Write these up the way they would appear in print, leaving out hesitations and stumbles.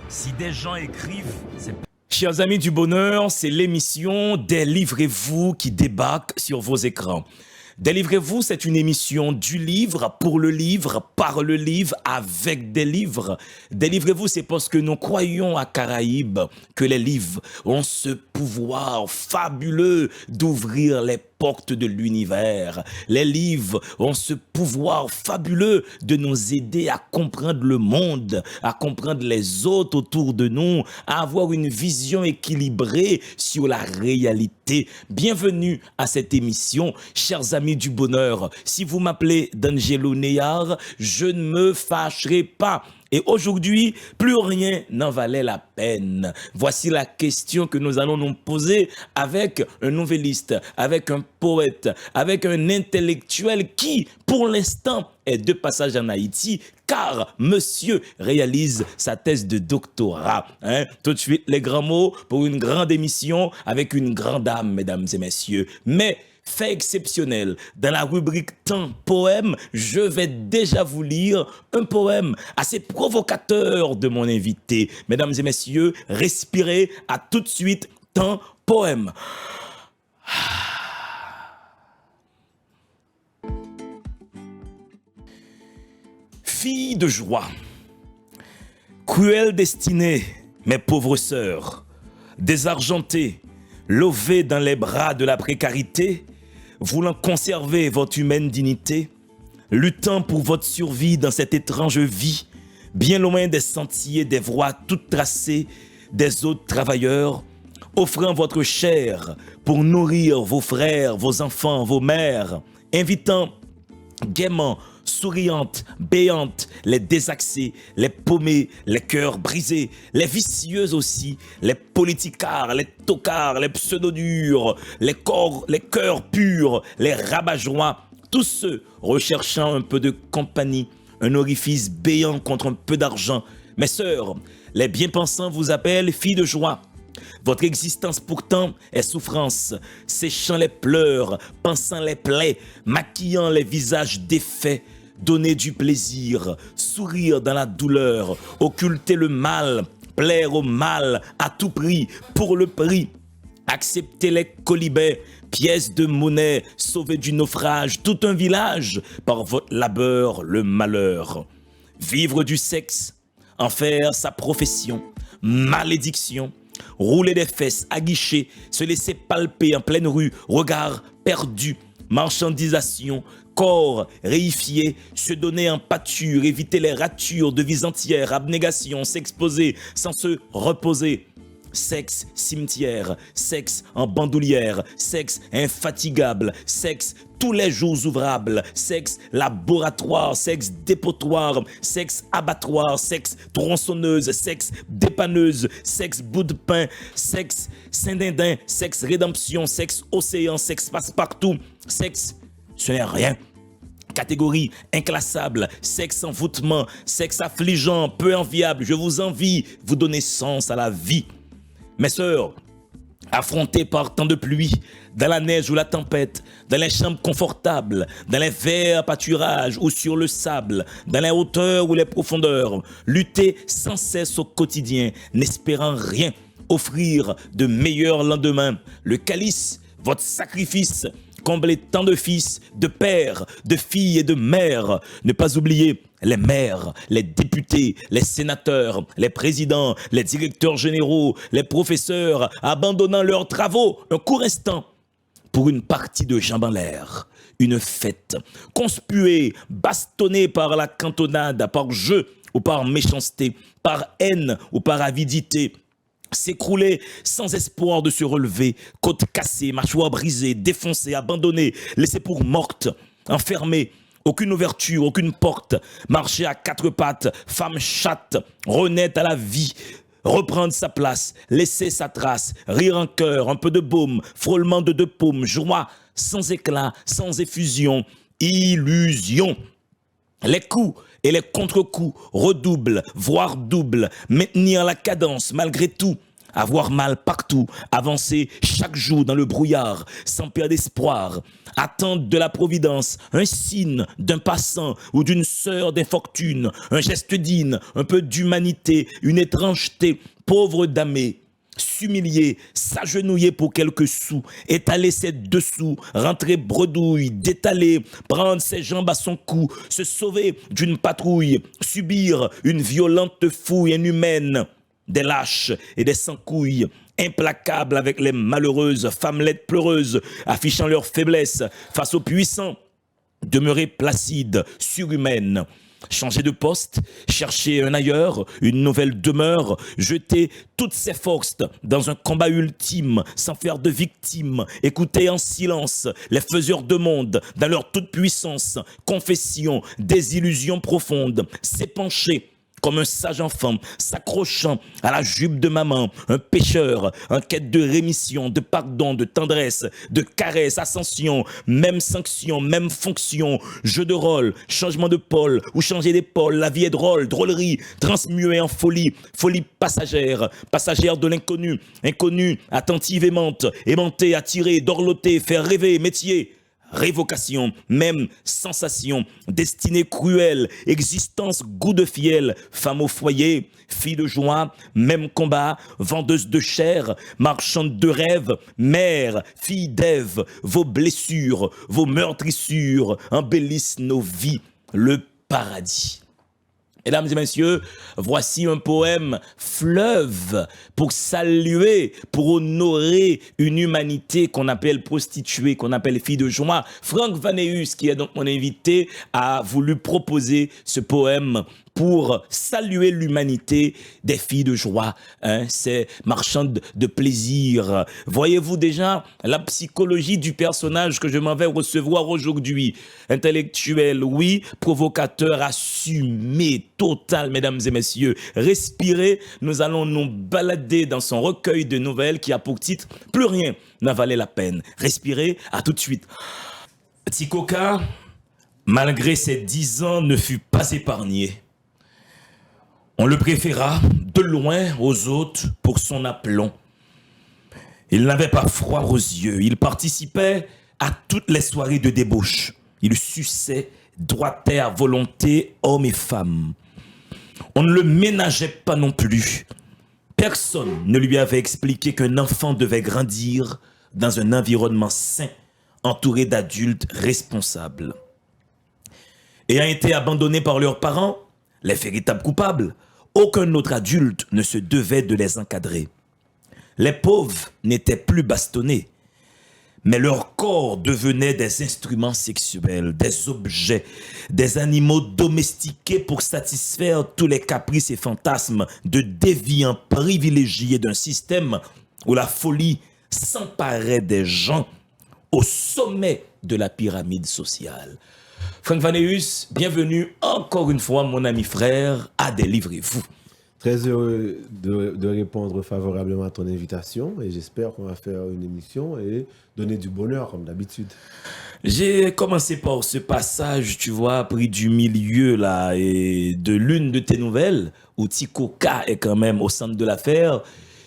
Si des gens écrivent, c'est... Chers amis du bonheur, c'est l'émission Délivrez-vous qui débarque sur vos écrans. Délivrez-vous, c'est une émission du livre, pour le livre, par le livre, avec des livres. Délivrez-vous, c'est parce que nous croyons à Caraïbes que les livres ont ce pouvoir fabuleux d'ouvrir les portes de l'univers. Les livres ont ce pouvoir fabuleux de nous aider à comprendre le monde, à comprendre les autres autour de nous, à avoir une vision équilibrée sur la réalité. Bienvenue à cette émission, chers amis du bonheur. Si vous m'appelez D'Angelo Neyard, je ne me fâcherai pas. Et aujourd'hui, plus rien n'en valait la peine. Voici la question que nous allons nous poser avec un novelliste, avec un poète, avec un intellectuel qui, pour l'instant, est de passage en Haïti, car monsieur réalise sa thèse de doctorat. Tout de suite, les grands mots pour une grande émission avec une grande âme, mesdames et messieurs. Mais fait exceptionnel, dans la rubrique Temps poème, je vais déjà vous lire un poème assez provocateur de mon invité. Mesdames et messieurs, respirez, à tout de suite, Temps poème. Fille de joie, cruelle destinée, mes pauvres sœurs, désargentées, lovées dans les bras de la précarité, voulant conserver votre humaine dignité, luttant pour votre survie dans cette étrange vie, bien loin des sentiers, des voies toutes tracées, des autres travailleurs, offrant votre chair pour nourrir vos frères, vos enfants, vos mères, invitant gaiement, souriantes, béantes, les désaxés, les paumés, les cœurs brisés, les vicieuses aussi, les politicards, les tocards, les pseudo-durs, les cœurs purs, les rabat-joie, tous ceux recherchant un peu de compagnie, un orifice béant contre un peu d'argent. Mes sœurs, les bien-pensants vous appellent filles de joie. Votre existence pourtant est souffrance, séchant les pleurs, pansant les plaies, maquillant les visages défaits. Donner du plaisir, sourire dans la douleur, occulter le mal, plaire au mal à tout prix, pour le prix. Accepter les colibets, pièces de monnaie, sauver du naufrage tout un village par votre labeur, le malheur. Vivre du sexe, en faire sa profession, malédiction. Rouler des fesses, aguicher, se laisser palper en pleine rue, regard perdu, marchandisation, corps réifié, se donner en pâture, éviter les ratures de vies entières, abnégation, s'exposer sans se reposer. Sexe cimetière, sexe en bandoulière, sexe infatigable, sexe tous les jours ouvrables, sexe laboratoire, sexe dépotoir, sexe abattoir, sexe tronçonneuse, sexe dépanneuse, sexe bout de pain, sexe saint-dindin, sexe rédemption, sexe océan, sexe passe-partout, sexe ce n'est rien. Catégorie inclassable, sexe envoûtement, sexe affligeant, peu enviable, je vous envie, vous donnez sens à la vie. Mes sœurs, affrontées par tant de pluie, dans la neige ou la tempête, dans les chambres confortables, dans les verts pâturages ou sur le sable, dans les hauteurs ou les profondeurs, lutter sans cesse au quotidien, n'espérant rien, offrir de meilleurs lendemains, le calice, votre sacrifice, combler tant de fils, de pères, de filles et de mères, ne pas oublier les maires, les députés, les sénateurs, les présidents, les directeurs généraux, les professeurs, abandonnant leurs travaux un court instant pour une partie de jambes en l'air, une fête, conspuée, bastonnée par la cantonade, par jeu ou par méchanceté, par haine ou par avidité, s'écrouler sans espoir de se relever, côte cassée, mâchoire brisée, défoncée, abandonnée, laissée pour morte, enfermée, aucune ouverture, aucune porte, marcher à quatre pattes, femme chatte, renaître à la vie, reprendre sa place, laisser sa trace, rire en cœur, un peu de baume, frôlement de deux paumes, joie sans éclat, sans effusion, illusion. Les coups et les contre-coups redoublent, voire doublent, maintenir la cadence malgré tout, avoir mal partout, avancer chaque jour dans le brouillard, sans perdre espoir, attendre de la providence, un signe d'un passant ou d'une sœur d'infortune, un geste digne, un peu d'humanité, une étrangeté, pauvre damé, s'humilier, s'agenouiller pour quelques sous, étaler ses dessous, rentrer bredouille, détaler, prendre ses jambes à son cou, se sauver d'une patrouille, subir une violente fouille inhumaine, des lâches et des sans-couilles, implacables avec les malheureuses femmelettes pleureuses, affichant leur faiblesse face aux puissants, demeurer placide, surhumaine. Changer de poste, chercher un ailleurs, une nouvelle demeure, jeter toutes ses forces dans un combat ultime, sans faire de victime, écouter en silence les faiseurs de monde dans leur toute-puissance, confession, désillusion profonde, s'épancher comme un sage enfant, s'accrochant à la jupe de maman, un pécheur, en quête de rémission, de pardon, de tendresse, de caresse, ascension, même sanction, même fonction, jeu de rôle, changement de pôle, ou changer d'épaule, la vie est drôle, drôlerie, transmuée en folie, folie passagère, passagère de l'inconnu, inconnu, attentive aimante, aimantée, attirée, dorlotée, faire rêver, métier, révocation, même sensation, destinée cruelle, existence goût de fiel, femme au foyer, fille de joie, même combat, vendeuse de chair, marchande de rêve, mère, fille d'Ève, vos blessures, vos meurtrissures embellissent nos vies, le paradis. Mesdames et messieurs, voici un poème fleuve pour saluer, pour honorer une humanité qu'on appelle prostituée, qu'on appelle fille de joie. Franck Vaneus, qui est donc mon invité, a voulu proposer ce poème pour saluer l'humanité des filles de joie, ces marchandes de plaisir. Voyez-vous déjà la psychologie du personnage que je m'en vais recevoir aujourd'hui. Intellectuel, oui, provocateur, assumé, total, mesdames et messieurs. Respirez, nous allons nous balader dans son recueil de nouvelles qui a pour titre « Plus rien n'a valait la peine ». Respirez, à tout de suite. Tikoka, malgré ses 10 ans, ne fut pas épargné. On le préféra de loin aux autres pour son aplomb. Il n'avait pas froid aux yeux. Il participait à toutes les soirées de débauche. Il suçait, droitait à volonté hommes et femmes. On ne le ménageait pas non plus. Personne ne lui avait expliqué qu'un enfant devait grandir dans un environnement sain, entouré d'adultes responsables. Ayant été abandonnés par leurs parents, les véritables coupables, aucun autre adulte ne se devait de les encadrer. Les pauvres n'étaient plus bastonnés, mais leur corps devenait des instruments sexuels, des objets, des animaux domestiqués pour satisfaire tous les caprices et fantasmes de déviants privilégiés d'un système où la folie s'emparait des gens au sommet de la pyramide sociale. Franck Vaneus, bienvenue encore une fois, mon ami frère, à Délivrez-vous. Très heureux de répondre favorablement à ton invitation et j'espère qu'on va faire une émission et donner du bonheur comme d'habitude. J'ai commencé par ce passage, tu vois, pris du milieu là et de l'une de tes nouvelles où Tikoka est quand même au centre de l'affaire.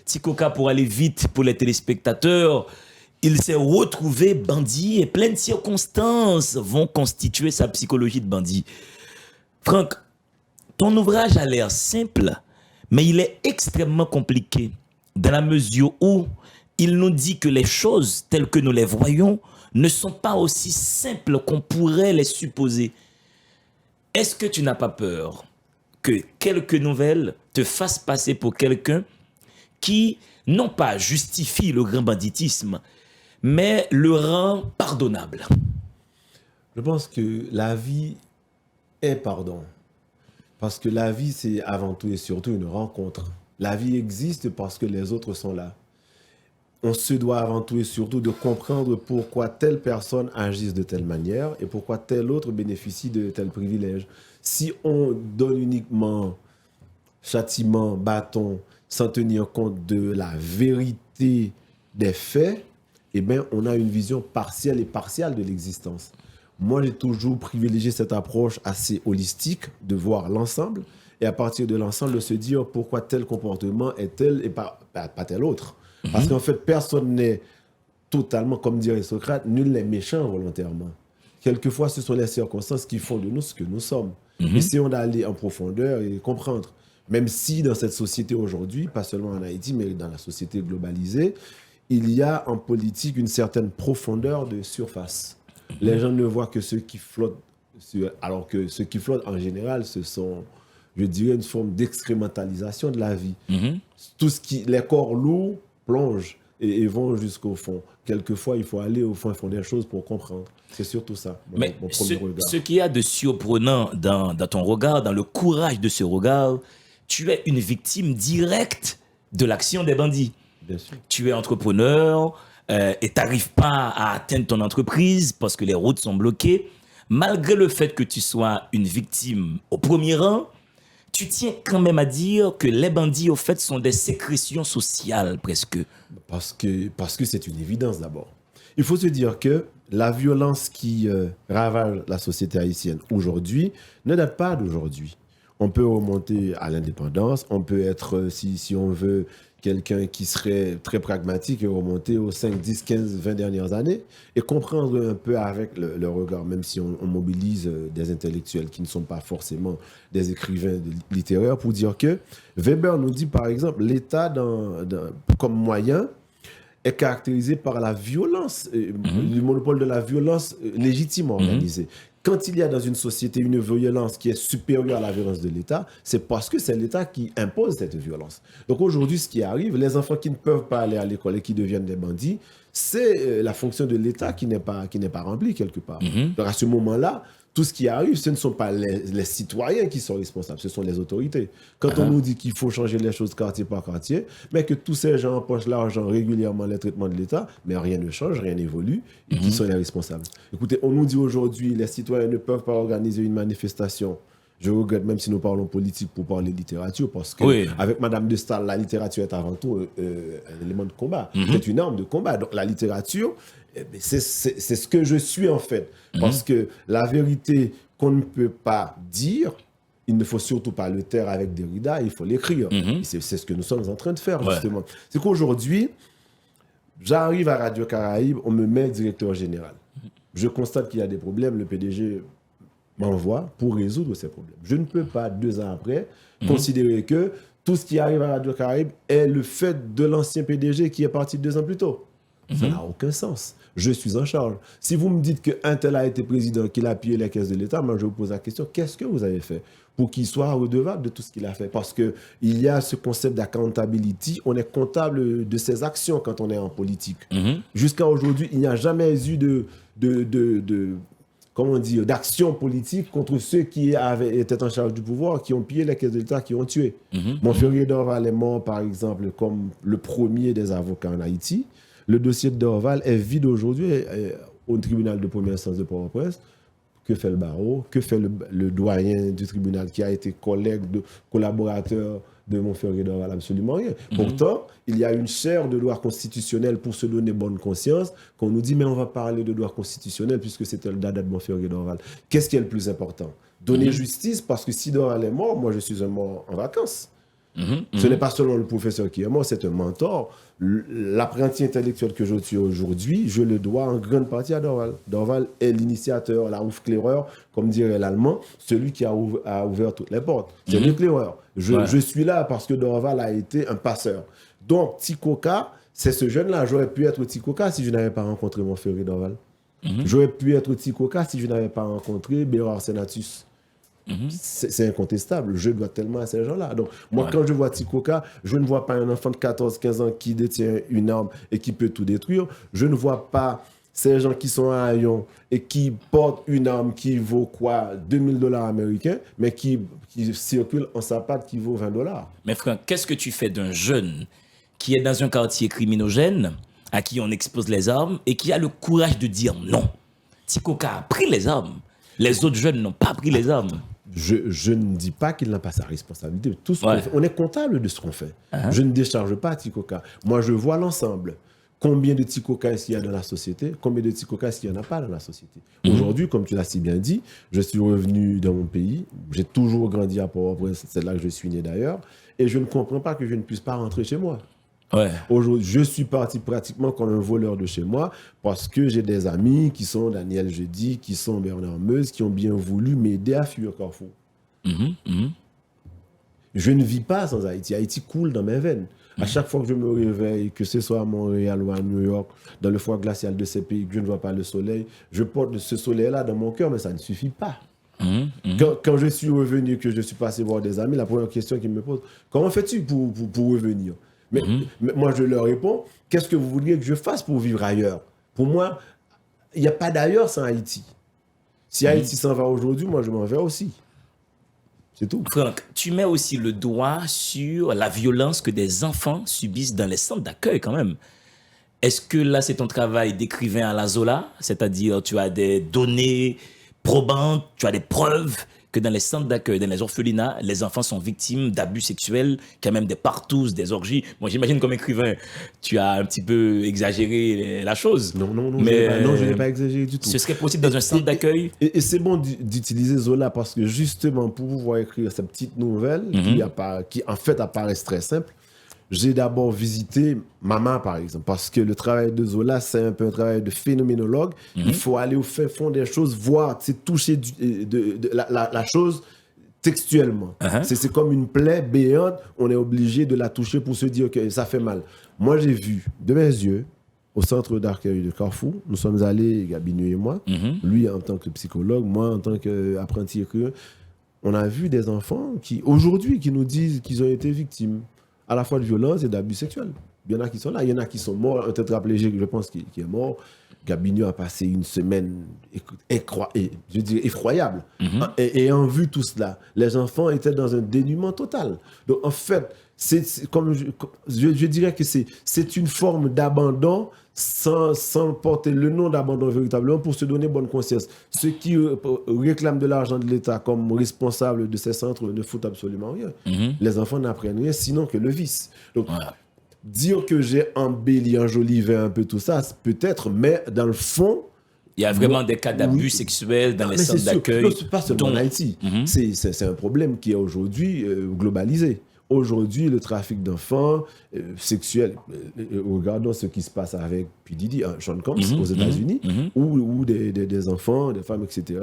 Tikoka, pour aller vite pour les téléspectateurs, il s'est retrouvé bandit et plein de circonstances vont constituer sa psychologie de bandit. Franck, ton ouvrage a l'air simple, mais il est extrêmement compliqué dans la mesure où il nous dit que les choses telles que nous les voyons ne sont pas aussi simples qu'on pourrait les supposer. Est-ce que tu n'as pas peur que quelques nouvelles te fassent passer pour quelqu'un qui, non pas justifie le grand banditisme, mais le rend pardonnable? Je pense que la vie est pardon. Parce que la vie, c'est avant tout et surtout une rencontre. La vie existe parce que les autres sont là. On se doit avant tout et surtout de comprendre pourquoi telle personne agisse de telle manière et pourquoi tel autre bénéficie de tel privilège. Si on donne uniquement châtiment, bâton, sans tenir compte de la vérité des faits, eh bien, on a une vision partielle et partiale de l'existence. Moi, j'ai toujours privilégié cette approche assez holistique de voir l'ensemble et à partir de l'ensemble, de se dire pourquoi tel comportement est tel et pas tel autre. Parce qu'en fait, personne n'est totalement, comme dirait Socrate, nul n'est méchant volontairement. Quelquefois, ce sont les circonstances qui font de nous ce que nous sommes. Essayons d'aller en profondeur et comprendre. Même si dans cette société aujourd'hui, pas seulement en Haïti, mais dans la société globalisée, il y a en politique une certaine profondeur de surface. Les gens ne voient que ceux qui flottent, alors que ceux qui flottent en général, ce sont, je dirais, une forme d'excrémentalisation de la vie. Les corps lourds plongent et vont jusqu'au fond. Quelquefois, il faut aller au fond des choses pour comprendre. C'est surtout ça, Mais mon premier regard. ce qu'il y a de surprenant dans ton regard, dans le courage de ce regard, tu es une victime directe de l'action des bandits. Bien sûr. Tu es entrepreneur et tu n'arrives pas à atteindre ton entreprise parce que les routes sont bloquées. Malgré le fait que tu sois une victime au premier rang, tu tiens quand même à dire que les bandits, au fait, sont des sécrétions sociales presque. Parce que c'est une évidence d'abord. Il faut se dire que la violence qui ravage la société haïtienne aujourd'hui ne date pas d'aujourd'hui. On peut remonter à l'indépendance, on peut être, si on veut, quelqu'un qui serait très pragmatique et remonter aux 5, 10, 15, 20 dernières années et comprendre un peu avec le regard, même si on mobilise des intellectuels qui ne sont pas forcément des écrivains littéraires, pour dire que Weber nous dit par exemple, l'État comme moyen est caractérisé par la violence, le monopole de la violence légitime organisée. Quand il y a dans une société une violence qui est supérieure à la violence de l'État, c'est parce que c'est l'État qui impose cette violence. Donc aujourd'hui, ce qui arrive, les enfants qui ne peuvent pas aller à l'école et qui deviennent des bandits, c'est la fonction de l'État qui n'est pas remplie quelque part. Donc à ce moment-là, tout ce qui arrive, ce ne sont pas les citoyens qui sont responsables, ce sont les autorités. Quand on nous dit qu'il faut changer les choses quartier par quartier, mais que tous ces gens empochent l'argent régulièrement, les traitements de l'État, mais rien ne change, rien n'évolue, et qui sont les responsables? Écoutez, on nous dit aujourd'hui, les citoyens ne peuvent pas organiser une manifestation. Je regrette, même si nous parlons politique pour parler littérature, parce que avec Madame de Staël, la littérature est avant tout un élément de combat. C'est une arme de combat. Donc la littérature, c'est ce que je suis en fait. Parce que la vérité qu'on ne peut pas dire, il ne faut surtout pas le taire avec Derrida, il faut l'écrire. C'est ce que nous sommes en train de faire, justement. C'est qu'aujourd'hui, j'arrive à Radio Caraïbes, on me met directeur général. Je constate qu'il y a des problèmes, le PDG m'envoie pour résoudre ces problèmes. Je ne peux pas, 2 ans après, considérer que tout ce qui arrive à Radio Caraïbes est le fait de l'ancien PDG qui est parti 2 ans plus tôt. Ça n'a aucun sens. Je suis en charge. Si vous me dites qu'un tel a été président, qu'il a pillé les caisses de l'État, moi je vous pose la question, qu'est-ce que vous avez fait pour qu'il soit redevable de tout ce qu'il a fait? Parce qu'il y a ce concept d'accountability, on est comptable de ses actions quand on est en politique. Jusqu'à aujourd'hui, il n'y a jamais eu d'action politique contre ceux qui étaient en charge du pouvoir, qui ont pillé les caisses de l'État, qui ont tué. Montferrier Dorval est mort, par exemple, comme le premier des avocats en Haïti. Le dossier de Dorval est vide aujourd'hui au tribunal de première instance de Port-au-Prince. Que fait le barreau? Que fait le doyen du tribunal qui a été collègue, collaborateur de Montferrier Dorval? Absolument rien. Pourtant, il y a une chaire de droit constitutionnel pour se donner bonne conscience qu'on nous dit mais on va parler de droit constitutionnel puisque c'était le dada de Montferrier Dorval. Qu'est-ce qui est le plus important? Donner justice, parce que si Dorval est mort, moi je suis un mort en vacances. Ce n'est pas seulement le professeur qui est mort, c'est un mentor. L'apprenti intellectuel que je suis aujourd'hui, je le dois en grande partie à Dorval. Dorval est l'initiateur, la Aufkläreur, comme dirait l'allemand, celui qui a ouvert toutes les portes. C'est l'éclaireur. Je suis là parce que Dorval a été un passeur. Donc, Tikoka, c'est ce jeune-là. J'aurais pu être Tikoka si je n'avais pas rencontré Montferrier Dorval. J'aurais pu être Tikoka si je n'avais pas rencontré Bérard Senatus. C'est incontestable. Je dois tellement à ces gens-là. Donc, moi, quand je vois Tikoka, je ne vois pas un enfant de 14-15 ans qui détient une arme et qui peut tout détruire. Je ne vois pas ces gens qui sont à Hayon et qui portent une arme qui vaut quoi, $2000 américains, mais qui circule en sapate qui vaut $20. Mais Franck, qu'est-ce que tu fais d'un jeune qui est dans un quartier criminogène, à qui on expose les armes et qui a le courage de dire non? Tikoka a pris les armes. Les autres jeunes n'ont pas pris les armes. Je ne dis pas qu'il n'a pas sa responsabilité. Tout ce qu'on fait, on est comptable de ce qu'on fait. Je ne décharge pas Tikoka. Moi, je vois l'ensemble. Combien de petits coca est-ce qu'il y a dans la société? Combien de petits coca est-ce qu'il n'y en a pas dans la société? Aujourd'hui, comme tu l'as si bien dit, je suis revenu dans mon pays. J'ai toujours grandi à Port-au-Prince. C'est là que je suis né d'ailleurs. Et je ne comprends pas que je ne puisse pas rentrer chez moi. Ouais. Aujourd'hui, je suis parti pratiquement comme un voleur de chez moi parce que j'ai des amis qui sont Daniel Jeudi, qui sont Bernard Meuse, qui ont bien voulu m'aider à fuir Carrefour. Je ne vis pas sans Haïti. Haïti coule dans mes veines. À chaque fois que je me réveille, que ce soit à Montréal ou à New York, dans le froid glacial de ces pays, que je ne vois pas le soleil, je porte ce soleil-là dans mon cœur, mais ça ne suffit pas. Quand je suis revenu, que je suis passé voir des amis, la première question qu'ils me posent, comment fais-tu pour revenir? Mais moi, je leur réponds, qu'est-ce que vous voudriez que je fasse pour vivre ailleurs? Pour moi, il n'y a pas d'ailleurs sans Haïti. Si Haïti s'en va aujourd'hui, moi, je m'en vais aussi. C'est tout. Franck, tu mets aussi le doigt sur la violence que des enfants subissent dans les centres d'accueil quand même. Est-ce que là, c'est ton travail d'écrivain à la Zola? C'est-à-dire, tu as des données probantes, tu as des preuves que dans les centres d'accueil, dans les orphelinats, les enfants sont victimes d'abus sexuels, qu'il y a même des partous, des orgies. Moi, j'imagine comme écrivain, tu as un petit peu exagéré la chose. Non, mais je n'ai pas exagéré du tout. Ce serait possible dans un centre d'accueil? Et c'est bon d'utiliser Zola parce que justement, pour pouvoir écrire cette petite nouvelle qui en fait apparaissent très simple, j'ai d'abord visité Maman, par exemple, parce que le travail de Zola, c'est un peu un travail de phénoménologue. Il faut aller au fin fond des choses, voir, toucher la chose textuellement. C'est comme une plaie béante, on est obligé de la toucher pour se dire que ça fait mal. Moi, j'ai vu de mes yeux, au centre d'accueil de Carrefour, nous sommes allés, Gabino et moi, lui en tant que psychologue, moi en tant qu'apprenti écrivain, on a vu des enfants qui, aujourd'hui, qui nous disent qu'ils ont été victimes à la fois de violence et d'abus sexuels. Il y en a qui sont là, il y en a qui sont morts. Un tétraplégique, je pense, qui est mort. Gabino a passé une semaine effroyable. Et ayant vu tout cela, les enfants étaient dans un dénuement total. Donc, en fait, comme je dirais que c'est une forme d'abandon sans porter le nom d'abandon véritablement pour se donner bonne conscience. Ceux qui réclament de l'argent de l'État comme responsables de ces centres ne foutent absolument rien. Les enfants n'apprennent rien sinon que le vice. Donc, dire que j'ai embelli, enjolivé un peu tout ça, peut-être, mais dans le fond, il y a vraiment des cas d'abus sexuels dans les centres d'accueil. Non, pas seulement en Haïti. C'est un problème qui est aujourd'hui globalisé. Aujourd'hui, le trafic d'enfants sexuels, regardons ce qui se passe avec P. Diddy, Sean Combs aux États-Unis, où des enfants, des femmes, etc.,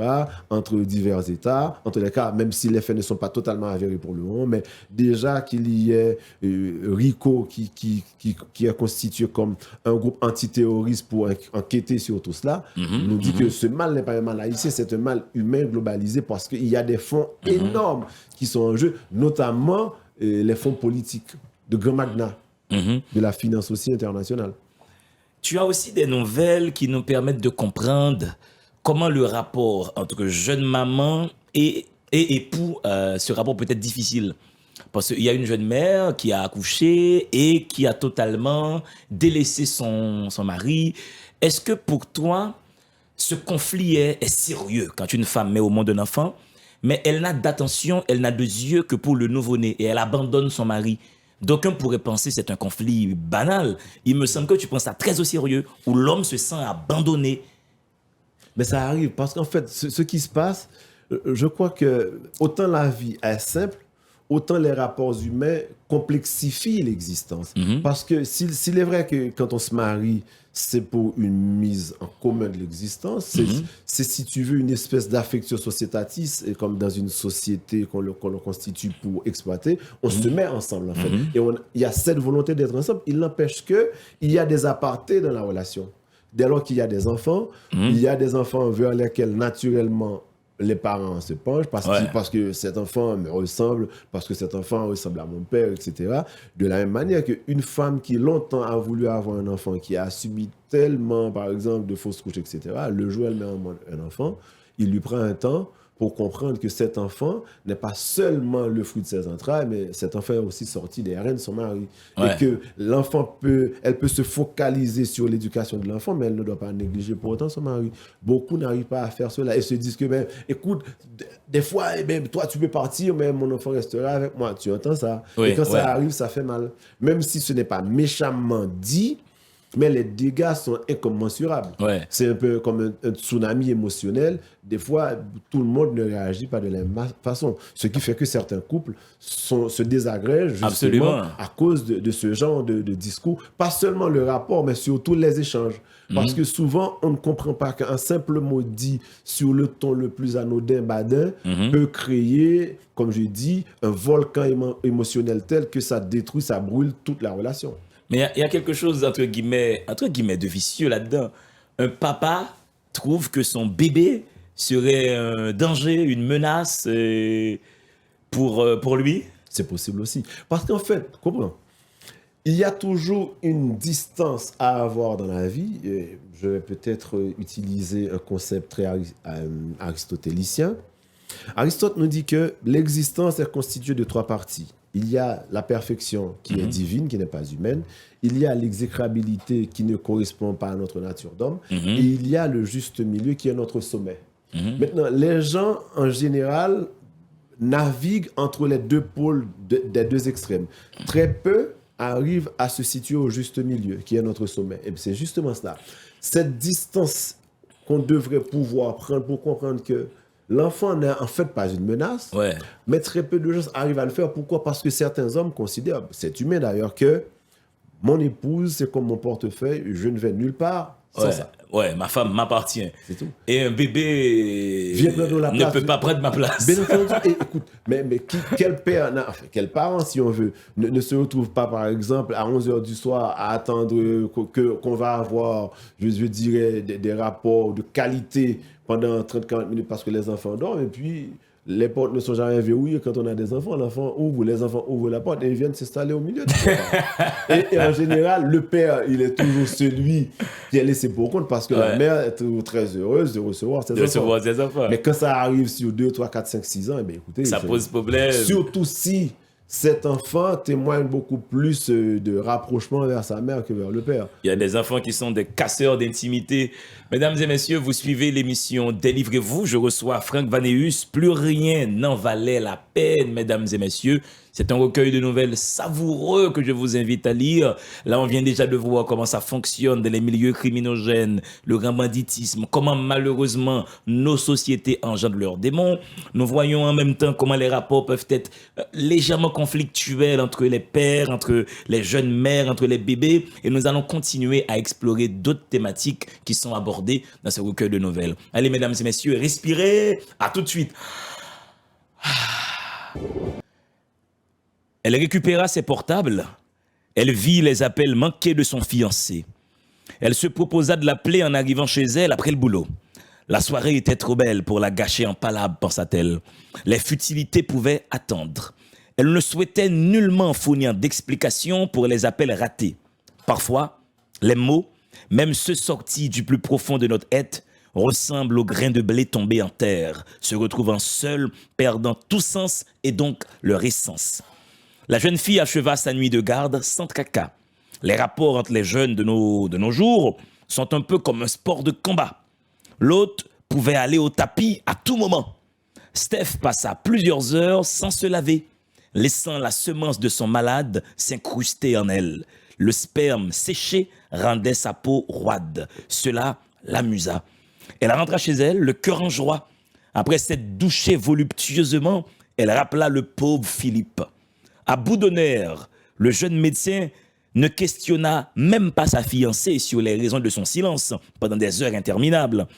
entre divers États, entre les cas, même si les faits ne sont pas totalement avérés pour le moment, mais déjà qu'il y ait RICO qui est constitué comme un groupe antiterroriste pour enquêter sur tout cela, nous dit que ce mal n'est pas un mal haïtien, c'est un mal humain globalisé parce qu'il y a des fonds énormes qui sont en jeu, notamment les fonds politiques de grand magnat, de la finance aussi internationale. Tu as aussi des nouvelles qui nous permettent de comprendre comment le rapport entre jeune maman et époux, ce rapport peut être difficile. Parce qu'il y a une jeune mère qui a accouché et qui a totalement délaissé son mari. Est-ce que pour toi, ce conflit est sérieux quand une femme met au monde un enfant, mais elle n'a d'attention, elle n'a de yeux que pour le nouveau-né et elle abandonne son mari? D'aucuns pourraient penser que c'est un conflit banal. Il me semble que tu prends ça très au sérieux, où l'homme se sent abandonné. Mais ça arrive, parce qu'en fait, ce qui se passe, je crois que autant la vie est simple, autant les rapports humains complexifient l'existence. Parce que s'il est vrai que quand on se marie, c'est pour une mise en commun de l'existence, c'est si tu veux une espèce d'affectio societatis, et comme dans une société qu'on le constitue pour exploiter, on se met ensemble en fait. Et il y a cette volonté d'être ensemble, il n'empêche qu'il y a des apartés dans la relation. Dès lors qu'il y a des enfants, il y a des enfants vers lesquels naturellement les parents se penchent parce que cet enfant me ressemble, parce que cet enfant ressemble à mon père, etc. De la même manière qu'une femme qui longtemps a voulu avoir un enfant, qui a subi tellement, par exemple, de fausses couches, etc., le jour où elle met au monde un enfant, il lui prend un temps pour comprendre que cet enfant n'est pas seulement le fruit de ses entrailles, mais cet enfant est aussi sorti des reins de son mari. Et que l'enfant elle peut se focaliser sur l'éducation de l'enfant, mais elle ne doit pas négliger pour autant son mari. Beaucoup n'arrivent pas à faire cela et se disent que, écoute, des fois, toi tu peux partir, mais mon enfant restera avec moi. Tu entends ça? Et quand ça arrive, ça fait mal. Même si ce n'est pas méchamment dit, mais les dégâts sont incommensurables. Ouais. C'est un peu comme un tsunami émotionnel. Des fois, tout le monde ne réagit pas de la même façon. Ce qui fait que certains couples se désagrègent justement Absolument. à cause de ce genre de discours. Pas seulement le rapport, mais surtout les échanges. Parce que souvent, on ne comprend pas qu'un simple mot dit sur le ton le plus anodin, badin, peut créer, comme je dis, un volcan émotionnel tel que ça détruit, ça brûle toute la relation. Mais il y a quelque chose, entre guillemets, de vicieux là-dedans. Un papa trouve que son bébé serait un danger, une menace pour lui. C'est possible aussi. Parce qu'en fait, comprends, il y a toujours une distance à avoir dans la vie. Et je vais peut-être utiliser un concept très aristotélicien. Aristote nous dit que l'existence est constituée de 3 parties. Il y a la perfection qui est divine, qui n'est pas humaine. Il y a l'exécrabilité qui ne correspond pas à notre nature d'homme. Et il y a le juste milieu qui est notre sommet. Maintenant, les gens, en général, naviguent entre les 2 pôles des 2 extrêmes. Très peu arrivent à se situer au juste milieu, qui est notre sommet. Et c'est justement cela. Cette distance qu'on devrait pouvoir prendre pour comprendre que l'enfant n'est en fait pas une menace, mais très peu de gens arrivent à le faire. Pourquoi? Parce que certains hommes considèrent, c'est humain d'ailleurs, que mon épouse, c'est comme mon portefeuille, je ne vais nulle part sans ça. Ouais, ma femme m'appartient. C'est tout. Et un bébé ne peut pas prendre ma place. Bien entendu. Et, écoute, mais quel père, quel parent, si on veut, ne se retrouve pas, par exemple, à 11h du soir à attendre qu'on va avoir, je dirais, des rapports de qualité pendant 30-40 minutes parce que les enfants dorment, et puis les portes ne sont jamais verrouillées quand on a des enfants. Les enfants ouvrent la porte et ils viennent s'installer au milieu. Et en général, le père, il est toujours celui qui est laissé pour compte parce que la mère est toujours très heureuse de recevoir ses enfants. Mais quand ça arrive sur 2, 3, 4, 5, 6 ans, eh bien, écoutez, ça pose problème. Surtout si cet enfant témoigne beaucoup plus de rapprochement vers sa mère que vers le père. Il y a des enfants qui sont des casseurs d'intimité. Mesdames et messieurs, vous suivez l'émission Délivrez-vous. Je reçois Franck Vaneus. Plus rien n'en valait la peine, mesdames et messieurs. C'est un recueil de nouvelles savoureux que je vous invite à lire. Là, on vient déjà de voir comment ça fonctionne dans les milieux criminogènes, le grand banditisme, comment malheureusement nos sociétés engendrent leurs démons. Nous voyons en même temps comment les rapports peuvent être légèrement conflictuels entre les pères, entre les jeunes mères, entre les bébés. Et nous allons continuer à explorer d'autres thématiques qui sont abordées dans ce recueil de nouvelles. Allez, mesdames et messieurs, respirez. À tout de suite. Elle récupéra ses portables. Elle vit les appels manqués de son fiancé. Elle se proposa de l'appeler en arrivant chez elle après le boulot. La soirée était trop belle pour la gâcher en palabres, pensa-t-elle. Les futilités pouvaient attendre. Elle ne souhaitait nullement fournir d'explications pour les appels ratés. Parfois, les mots, même ceux sortis du plus profond de notre être, ressemblent aux grains de blé tombés en terre, se retrouvant seuls, perdant tout sens et donc leur essence. La jeune fille acheva sa nuit de garde sans tracas. Les rapports entre les jeunes de nos jours sont un peu comme un sport de combat. L'autre pouvait aller au tapis à tout moment. Steph passa plusieurs heures sans se laver, laissant la semence de son malade s'incruster en elle. Le sperme séché rendait sa peau roide. Cela l'amusa. Elle rentra chez elle, le cœur en joie. Après s'être douchée voluptueusement, elle rappela le pauvre Philippe. À bout de nerfs, le jeune médecin ne questionna même pas sa fiancée sur les raisons de son silence pendant des heures interminables.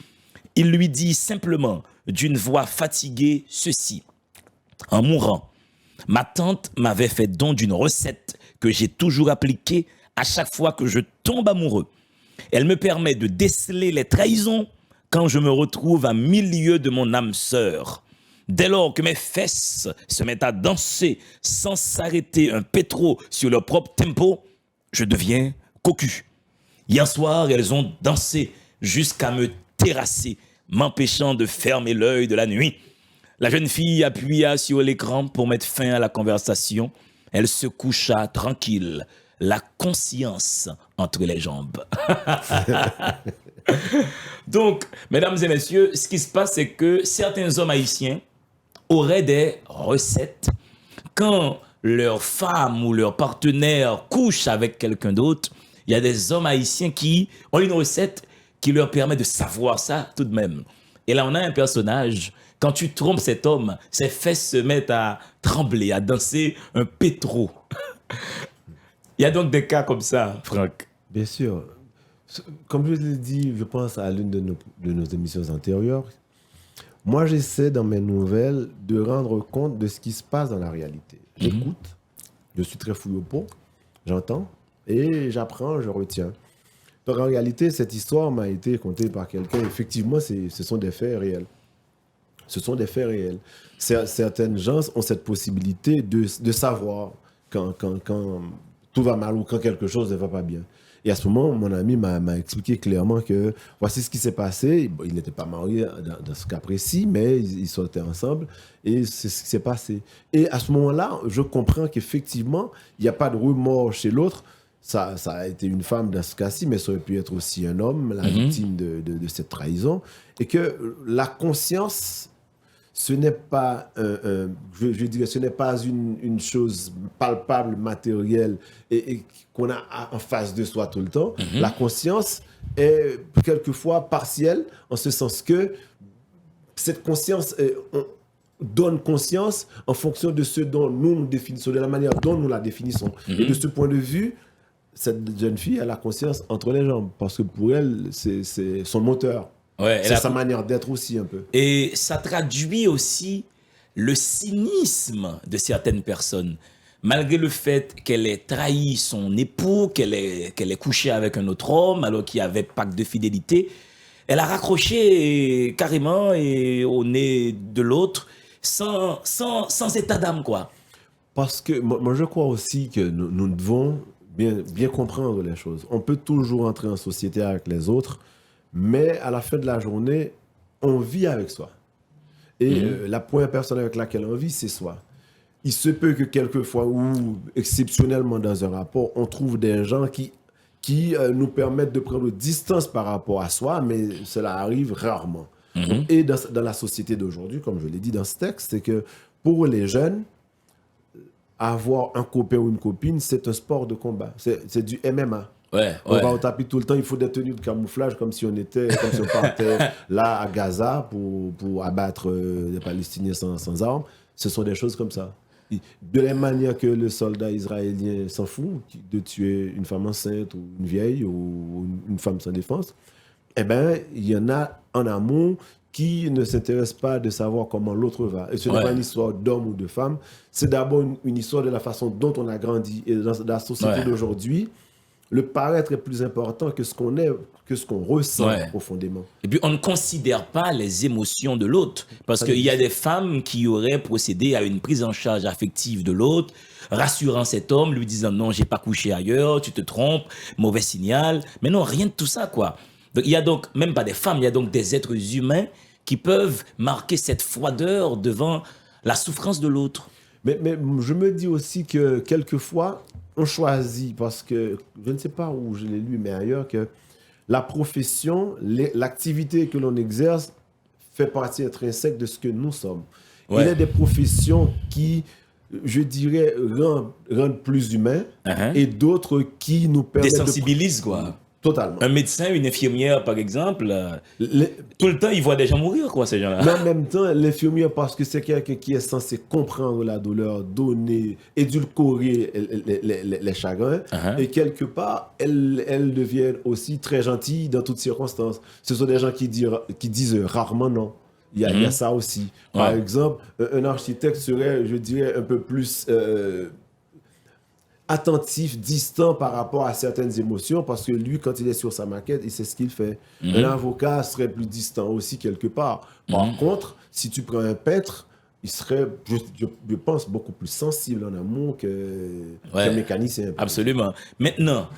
Il lui dit simplement, d'une voix fatiguée, ceci. En mourant, ma tante m'avait fait don d'une recette que j'ai toujours appliquée à chaque fois que je tombe amoureux. Elle me permet de déceler les trahisons quand je me retrouve à 1000 lieues de mon âme sœur. Dès lors que mes fesses se mettent à danser sans s'arrêter un pétro sur leur propre tempo, je deviens cocu. Hier soir, elles ont dansé jusqu'à me terrasser, m'empêchant de fermer l'œil de la nuit. La jeune fille appuya sur l'écran pour mettre fin à la conversation. Elle se coucha tranquille, la conscience entre les jambes. Donc, mesdames et messieurs, ce qui se passe, c'est que certains hommes haïtiens auraient des recettes. Quand leur femme ou leur partenaire couche avec quelqu'un d'autre, Il y a des hommes haïtiens qui ont une recette qui leur permet de savoir ça tout de même. Et là, on a un personnage, quand tu trompes cet homme, ses fesses se mettent à trembler, à danser un pétro. Il y a donc des cas comme ça, Franck. Bien sûr. Comme je l'ai dit, je pense à l'une de nos émissions antérieures, moi j'essaie dans mes nouvelles de rendre compte de ce qui se passe dans la réalité. J'écoute, je suis très fouille au pot, j'entends et j'apprends, je retiens. Donc en réalité, cette histoire m'a été contée par quelqu'un. Effectivement, ce sont des faits réels. Ce sont des faits réels. Certaines gens ont cette possibilité de savoir quand tout va mal ou quand quelque chose ne va pas bien. Et à ce moment, mon ami m'a expliqué clairement que voici ce qui s'est passé. Bon, il n'était pas marié dans ce cas précis, mais ils sortaient ensemble et c'est ce qui s'est passé. Et à ce moment-là, je comprends qu'effectivement, il n'y a pas de remords chez l'autre. Ça a été une femme dans ce cas-ci, mais ça aurait pu être aussi un homme, la victime de cette trahison. Et que la conscience, ce n'est pas, je dirais, ce n'est pas une chose palpable, matérielle et qu'on a en face de soi tout le temps. La conscience est quelquefois partielle, en ce sens que cette conscience, on donne conscience en fonction de ce dont nous définissons, de la manière dont nous la définissons. Et de ce point de vue, cette jeune fille a la conscience entre les jambes, parce que pour elle, c'est son moteur. Ouais, c'est sa manière d'être aussi un peu. Et ça traduit aussi le cynisme de certaines personnes. Malgré le fait qu'elle ait trahi son époux, qu'elle ait couché avec un autre homme, alors qu'il y avait pacte de fidélité, elle a raccroché carrément et au nez de l'autre sans état d'âme, quoi. Parce que moi, je crois aussi que nous devons bien comprendre les choses. On peut toujours entrer en société avec les autres, mais à la fin de la journée, on vit avec soi. Et la première personne avec laquelle on vit, c'est soi. Il se peut que quelquefois, ou exceptionnellement dans un rapport, on trouve des gens qui nous permettent de prendre distance par rapport à soi, mais cela arrive rarement. Et dans la société d'aujourd'hui, comme je l'ai dit dans ce texte, c'est que pour les jeunes, avoir un copain ou une copine, c'est un sport de combat. C'est du MMA. On va au tapis tout le temps, il faut des tenues de camouflage comme si on partait là à Gaza pour abattre les Palestiniens sans armes. Ce sont des choses comme ça. De la même manière que le soldat israélien s'en fout de tuer une femme enceinte ou une vieille ou une femme sans défense, eh bien, il y en a en amont qui ne s'intéressent pas de savoir comment l'autre va. Et ce n'est pas une histoire d'homme ou de femme, c'est d'abord une histoire de la façon dont on a grandi. Et dans la société d'aujourd'hui, le paraître est plus important que ce qu'on est, que ce qu'on ressent profondément. Et puis, on ne considère pas les émotions de l'autre. Parce qu'il y a des femmes qui auraient procédé à une prise en charge affective de l'autre, rassurant cet homme, lui disant « Non, j'ai pas couché ailleurs, tu te trompes, mauvais signal. » Mais non, rien de tout ça, quoi. Donc, il y a donc, même pas des femmes, il y a donc des êtres humains qui peuvent marquer cette froideur devant la souffrance de l'autre. Mais je me dis aussi que quelquefois, on choisit, parce que je ne sais pas où je l'ai lu, mais ailleurs, que la profession, l'activité que l'on exerce fait partie intrinsèque de ce que nous sommes. Il y a des professions qui, je dirais, rendent plus humains et d'autres qui nous permettent désensibilisent, quoi. Totalement. Un médecin, une infirmière, par exemple, tout le temps, ils voient des gens mourir, quoi, ces gens-là. Mais en même temps, l'infirmière, parce que c'est quelqu'un qui est censé comprendre la douleur, donner, édulcorer les chagrins, et quelque part, elle devient aussi très gentille dans toutes circonstances. Ce sont des gens qui disent rarement non. Il y a ça aussi. Par exemple, un architecte serait, je dirais, un peu plus attentif, distant par rapport à certaines émotions, parce que lui, quand il est sur sa maquette, il sait ce qu'il fait. Un avocat serait plus distant aussi quelque part. Par contre, si tu prends un peintre, il serait, je pense, beaucoup plus sensible en amour qu'un mécanicien. Absolument. Maintenant,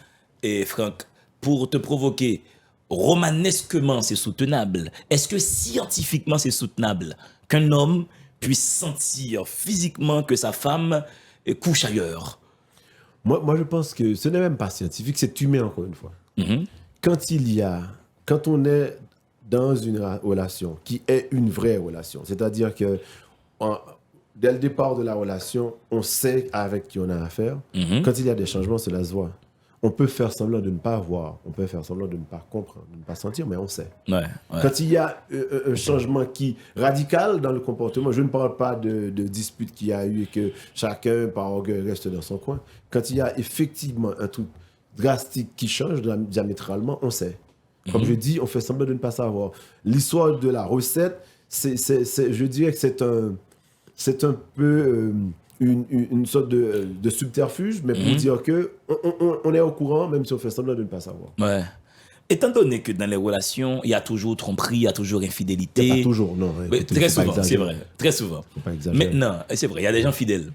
Franck, pour te provoquer, romanesquement, c'est soutenable. Est-ce que scientifiquement, c'est soutenable qu'un homme puisse sentir physiquement que sa femme couche ailleurs? Moi, je pense que ce n'est même pas scientifique, c'est humain, encore une fois. Quand on est dans une relation qui est une vraie relation, c'est-à-dire que dès le départ de la relation, on sait avec qui on a affaire. Quand il y a des changements, cela se voit. On peut faire semblant de ne pas voir, on peut faire semblant de ne pas comprendre, de ne pas sentir, mais on sait. Ouais. Quand il y a un changement radical dans le comportement, je ne parle pas de disputes qu'il y a eu et que chacun, par orgueil, reste dans son coin. Quand il y a effectivement un truc drastique qui change diamétralement, on sait. Comme je dis, on fait semblant de ne pas savoir. L'histoire de la recette, je dirais que c'est un peu une sorte de subterfuge, mais pour dire que on est au courant, même si on fait semblant de ne pas savoir. Ouais. Étant donné que dans les relations, il y a toujours tromperie, il y a toujours infidélité. Pas toujours, non. Oui, très souvent, c'est vrai. Très souvent. Faut pas exagérer. Maintenant, c'est vrai, il y a des gens fidèles.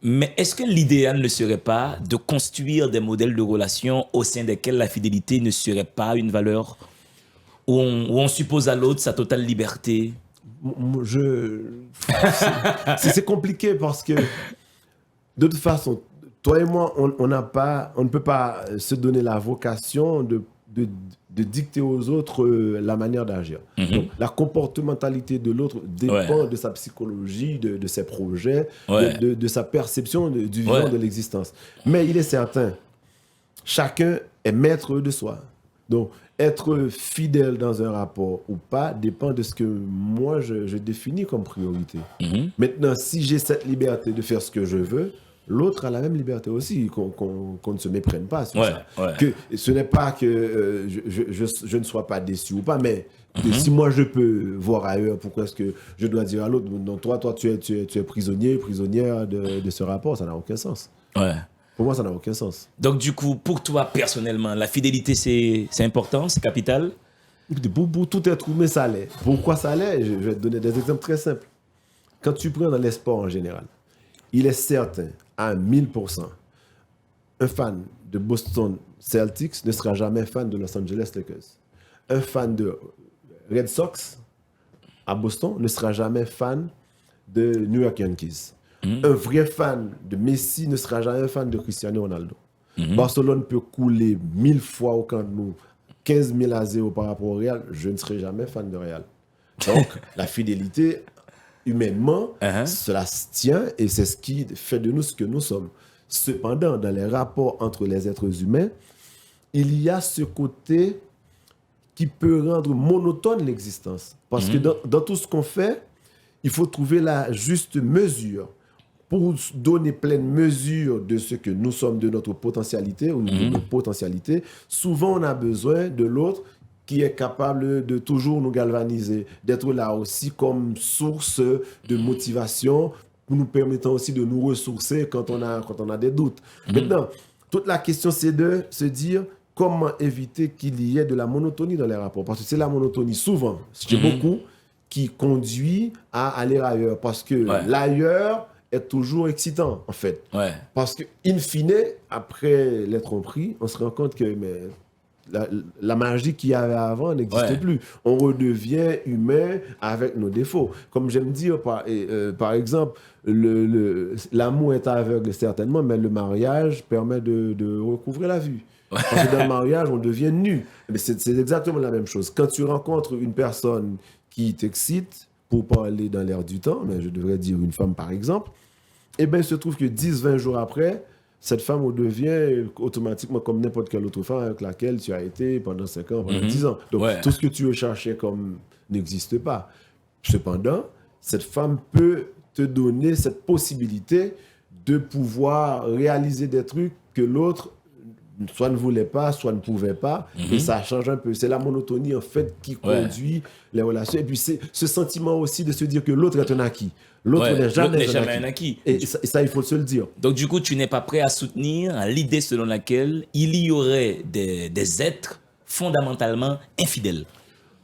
Mais est-ce que l'idéal ne serait pas de construire des modèles de relations au sein desquels la fidélité ne serait pas une valeur, où on suppose à l'autre sa totale liberté? C'est compliqué parce que de toute façon, toi et moi, on ne peut pas se donner la vocation de dicter aux autres la manière d'agir. Donc, la comportementalité de l'autre dépend de sa psychologie, de ses projets, de sa perception du vivant de l'existence. Mais il est certain, chacun est maître de soi. Donc, être fidèle dans un rapport ou pas dépend de ce que moi, je définis comme priorité. Maintenant, si j'ai cette liberté de faire ce que je veux, l'autre a la même liberté aussi, qu'on ne se méprenne pas sur ça. Que ce n'est pas que je ne sois pas déçu ou pas, mais si moi je peux voir ailleurs, pourquoi est-ce que je dois dire à l'autre, non, toi tu es prisonnière de ce rapport, ça n'a aucun sens. Pour moi, ça n'a aucun sens. Donc du coup, pour toi personnellement, la fidélité c'est important, c'est capital? Pour tout être humain, ça l'est. Pourquoi ça l'est? Je vais te donner des exemples très simples. Quand tu prends dans les sports en général, il est certain, à 1000%, un fan de Boston Celtics ne sera jamais fan de Los Angeles Lakers. Un fan de Red Sox à Boston ne sera jamais fan de New York Yankees. Un vrai fan de Messi ne sera jamais fan de Cristiano Ronaldo. Barcelone peut couler 1000 fois au Camp Nou, 15-0 par rapport au Real, je ne serai jamais fan de Real. Donc, la fidélité, humainement, cela se tient et c'est ce qui fait de nous ce que nous sommes. Cependant, dans les rapports entre les êtres humains, il y a ce côté qui peut rendre monotone l'existence. Parce que dans tout ce qu'on fait, il faut trouver la juste mesure. Pour donner pleine mesure de ce que nous sommes, de notre potentialité ou de nos potentialités, souvent on a besoin de l'autre qui est capable de toujours nous galvaniser, d'être là aussi comme source de motivation, nous permettant aussi de nous ressourcer quand on a des doutes. Maintenant, toute la question, c'est de se dire comment éviter qu'il y ait de la monotonie dans les rapports. Parce que c'est la monotonie, souvent, chez beaucoup, qui conduit à aller ailleurs. Parce que l'ailleurs est toujours excitant, en fait. Parce que, in fine, après les tromperies, on se rend compte que la magie qu'il y avait avant n'existe plus. On redevient humain avec nos défauts. Comme j'aime dire, par exemple, l'amour est aveugle certainement, mais le mariage permet de recouvrer la vue. Parce que dans le mariage, on devient nu. Mais c'est exactement la même chose. Quand tu rencontres une personne qui t'excite, pour parler dans l'air du temps, mais je devrais dire une femme par exemple, eh bien, il se trouve que 10-20 jours après, cette femme devient automatiquement comme n'importe quelle autre femme avec laquelle tu as été pendant 5 ans, pendant 10 ans. Donc, tout ce que tu recherchais comme n'existe pas. Cependant, cette femme peut te donner cette possibilité de pouvoir réaliser des trucs que l'autre soit ne voulait pas, soit ne pouvait pas. Et ça change un peu. C'est la monotonie, en fait, qui conduit les relations. Et puis, c'est ce sentiment aussi de se dire que l'autre est un acquis. L'autre n'est jamais un acquis. Et ça, il faut se le dire. Donc, du coup, tu n'es pas prêt à soutenir l'idée selon laquelle il y aurait des êtres fondamentalement infidèles.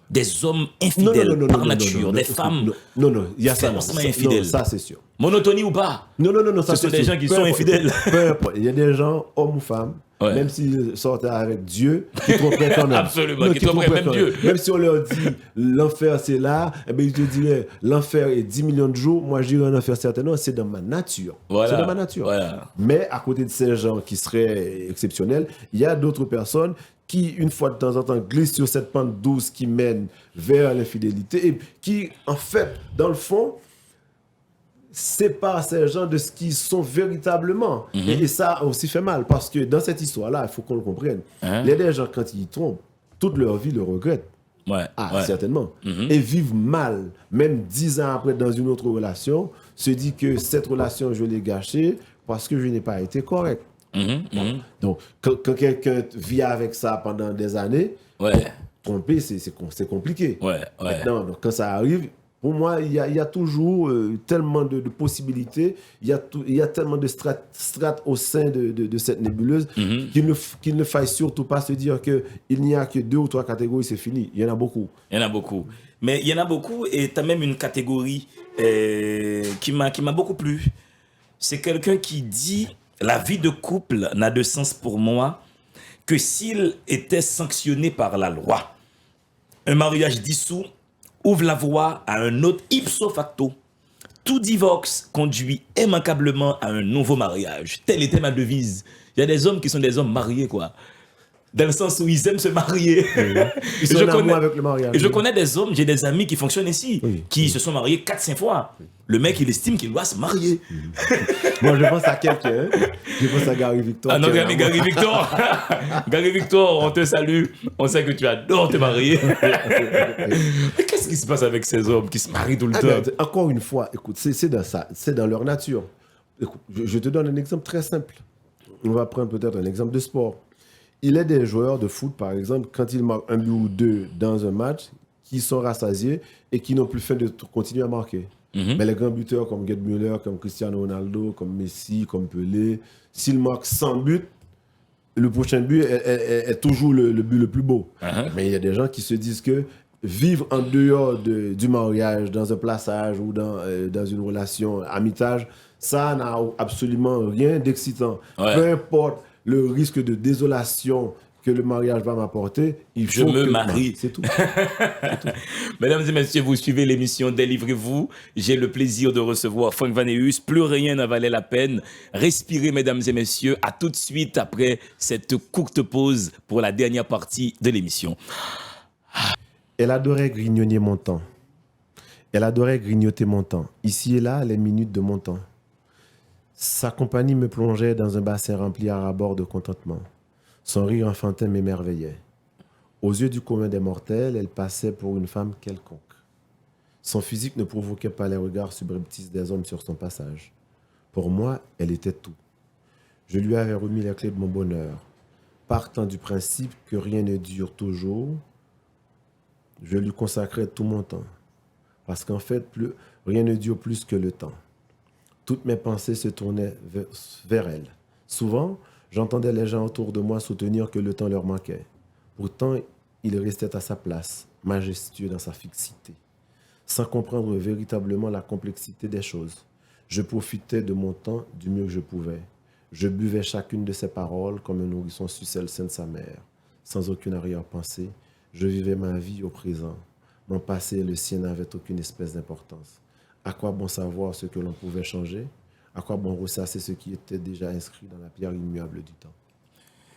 Des hommes infidèles par nature, des femmes il y a ça, infidèles. Non, ça, c'est sûr. Monotonie ou pas? Non, ça, ce sont des gens qui sont infidèles. Peu importe. Il y a des gens, hommes ou femmes, même s'ils sortent avec Dieu, qui tromperaient quand même. Absolument, qui tromperaient même Dieu. Même si on leur dit l'enfer c'est là, eh bien, ils te diraient l'enfer est 10 millions de jours, moi j'irai en enfer certainement, c'est dans ma nature. C'est dans ma nature. Mais à côté de ces gens qui seraient exceptionnels, il y a d'autres personnes qui, une fois de temps en temps, glissent sur cette pente douce qui mène vers l'infidélité et qui, en fait, dans le fond, sépare ces gens de ce qu'ils sont véritablement. Et ça aussi fait mal, parce que dans cette histoire-là, il faut qu'on le comprenne. Les gens, quand ils trompent, toute leur vie le regrettent. Certainement. Et vivent mal, même 10 ans après dans une autre relation, se dit que cette relation, je l'ai gâchée parce que je n'ai pas été correct. Donc, quand quelqu'un vit avec ça pendant des années, tromper, c'est compliqué. Maintenant, donc, quand ça arrive, pour moi, il y a toujours tellement de possibilités, il y a tellement de strates au sein de cette nébuleuse qu'il ne faille surtout pas se dire qu'il n'y a que 2 ou 3 catégories, c'est fini. Il y en a beaucoup. Il y en a beaucoup. Mais il y en a beaucoup et tu as même une catégorie qui m'a beaucoup plu. C'est quelqu'un qui dit « La vie de couple n'a de sens pour moi que s'il était sanctionné par la loi. Un mariage dissous ouvre la voie à un autre ipso facto. Tout divorce conduit immanquablement à un nouveau mariage. » Telle était ma devise. Il y a des hommes qui sont des hommes mariés, quoi. Dans le sens où ils aiment se marier. Ils sont en amour avec le mariage. Et je connais des hommes, j'ai des amis qui fonctionnent ici, qui se sont mariés 4-5 fois. Le mec, il estime qu'il doit se marier. Moi, je pense à quelqu'un. Je pense à Gary Victor. Ah non, Gary Victor. Gary Victor, on te salue. On sait que tu adores te marier. Mais qu'est-ce qui se passe avec ces hommes qui se marient tout le temps? Encore une fois, écoute, c'est dans ça. C'est dans leur nature. Écoute, je te donne un exemple très simple. On va prendre peut-être un exemple de sport. Il est des joueurs de foot, par exemple, quand ils marquent un but ou 2 dans un match, qui sont rassasiés et qui n'ont plus faim de continuer à marquer. Mais les grands buteurs comme Gerd Müller, comme Cristiano Ronaldo, comme Messi, comme Pelé, s'ils marquent 100 buts, le prochain but est toujours le but le plus beau. Mais il y a des gens qui se disent que vivre en dehors du mariage, dans un plaçage ou dans une relation amitage, ça n'a absolument rien d'excitant. Peu importe le risque de désolation que le mariage va m'apporter, il faut me marie. C'est tout. Mesdames et messieurs, vous suivez l'émission Délivrez-vous. J'ai le plaisir de recevoir Franck Vanneus. Plus rien n'en valait la peine. Respirez, mesdames et messieurs. À tout de suite après cette courte pause pour la dernière partie de l'émission. Elle adorait grignoter mon temps. Elle adorait grignoter mon temps. Ici et là, les minutes de mon temps. Sa compagnie me plongeait dans un bassin rempli à ras-bord de contentement. Son rire enfantin m'émerveillait. Aux yeux du commun des mortels, elle passait pour une femme quelconque. Son physique ne provoquait pas les regards subreptices des hommes sur son passage. Pour moi, elle était tout. Je lui avais remis les clés de mon bonheur. Partant du principe que rien ne dure toujours, je lui consacrais tout mon temps. Parce qu'en fait, rien ne dure plus que le temps. Toutes mes pensées se tournaient vers elle. Souvent, j'entendais les gens autour de moi soutenir que le temps leur manquait. Pourtant, il restait à sa place, majestueux dans sa fixité. Sans comprendre véritablement la complexité des choses, je profitais de mon temps du mieux que je pouvais. Je buvais chacune de ses paroles comme un nourrisson suçait le sein de sa mère. Sans aucune arrière-pensée, je vivais ma vie au présent. Mon passé et le sien n'avaient aucune espèce d'importance. À quoi bon savoir ce que l'on pouvait changer? À quoi bon ressasser ce qui était déjà inscrit dans la pierre immuable du temps?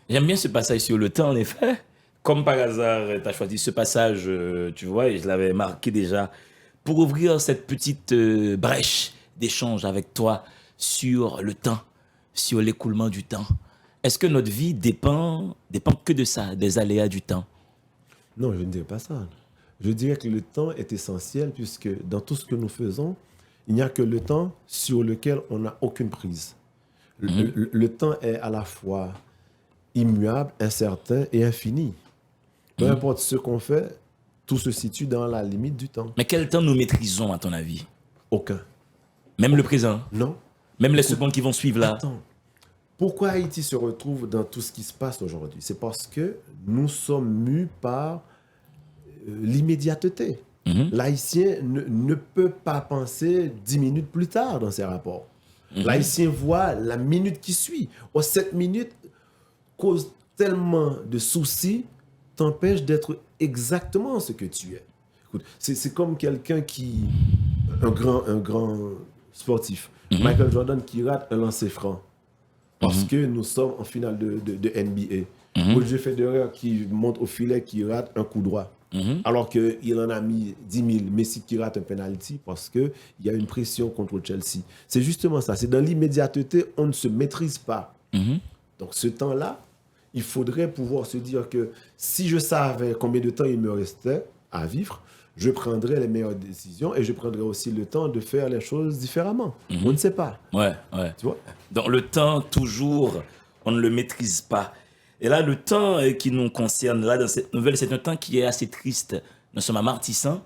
J'aime bien ce passage sur le temps, en effet. Comme par hasard, tu as choisi ce passage, tu vois, et je l'avais marqué déjà, pour ouvrir cette petite brèche d'échange avec toi sur le temps, sur l'écoulement du temps. Est-ce que notre vie dépend que de ça, des aléas du temps? Non, je ne dirais pas ça. Je dirais que le temps est essentiel puisque dans tout ce que nous faisons, il n'y a que le temps sur lequel on n'a aucune prise. Le temps est à la fois immuable, incertain et infini. Peu importe ce qu'on fait, tout se situe dans la limite du temps. Mais quel temps nous maîtrisons, à ton avis? Aucun. Même le présent? Non. Même les secondes qui vont suivre là? Attends. Pourquoi Haïti se retrouve dans tout ce qui se passe aujourd'hui? C'est parce que nous sommes mus par l'immédiateté. L'Haïtien ne peut pas penser 10 minutes plus tard dans ses rapports. L'Haïtien voit la minute qui suit. Cette minute cause tellement de soucis, t'empêche d'être exactement ce que tu es. Écoute, c'est comme quelqu'un qui... Un grand sportif. Michael Jordan qui rate un lancer franc. Parce que nous sommes en finale de NBA. Roger Federer qui monte au filet, qui rate un coup droit. Alors qu'il en a mis 10 000. Messi qui rate un penalty parce qu'il y a une pression contre Chelsea. C'est justement ça. C'est dans l'immédiateté, on ne se maîtrise pas. Donc ce temps-là, il faudrait pouvoir se dire que si je savais combien de temps il me restait à vivre, je prendrais les meilleures décisions et je prendrais aussi le temps de faire les choses différemment. On ne sait pas. Ouais. Tu vois? Donc le temps, toujours, on ne le maîtrise pas. Et là, le temps qui nous concerne, là, dans cette nouvelle, c'est un temps qui est assez triste. Nous sommes à Martissant